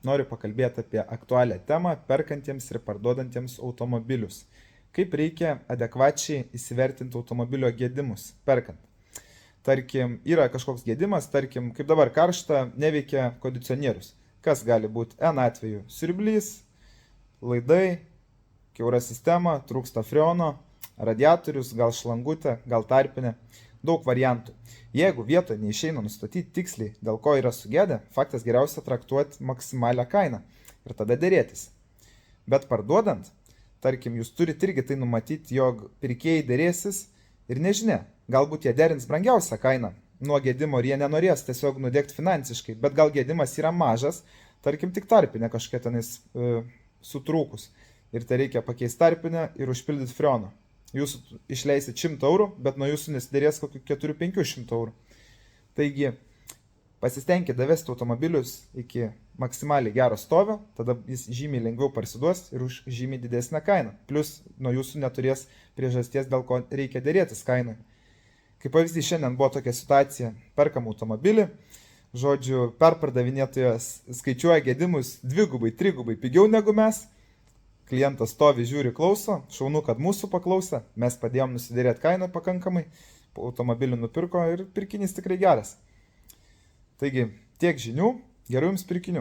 noriu pakalbėti apie aktualią temą perkantiems ir parduodantiems automobilius. Kaip reikia adekvačiai įsivertinti automobilio gedimus perkant. Tarkim, yra kažkoks gedimas, tarkim, kaip dabar karšta, neveikia kondicionierius. Kas gali būti N atveju? Siurblys, laidai, kiaura sistema, trūksta freono, radiatorius, gal šlangutė, gal tarpinė. Daug variantų. Jeigu vietoje neišeina nustatyti tiksliai, dėl ko yra sugedę, faktas geriausia traktuoti maksimalią kainą ir tada dėrėtis. Bet parduodant, tarkim, jūs turite irgi tai numatyti, jog pirkėjai dėrėsis ir nežinia, galbūt jie derins brangiausią kainą nuo gedimo ir jie nenorės tiesiog nudegti finansiškai, bet gal gedimas yra mažas, tarkim, tik tarpinė kažkokia tenais sutrūkus ir tai reikia pakeisti tarpinę ir užpildyti freoną. Jūs išleisit 100 eurų, bet nuo jūsų nesidėrės kokių 400-500 eurų. Taigi, pasistengkite davesti automobilius iki maksimaliai gero stovio, tada jis žymiai lengviau parsiduos ir už žymiai didesnę kainą. Plus, nuo jūsų neturės priežasties, dėl ko reikia dėrėtis kainai. Kaip pavyzdys, šiandien buvo tokia situacija, perkam automobilį, žodžiu, perpardavinėtojas skaičiuoja gedimus 2-3 pigiau negu mes, klientas stovi, žiūri, klauso, šaunu, kad mūsų paklausė, mes padėjom nusidėrėti kainą pakankamai, automobilį nupirko ir pirkinys tikrai geras. Taigi, tiek žinių, gerų jums pirkinių.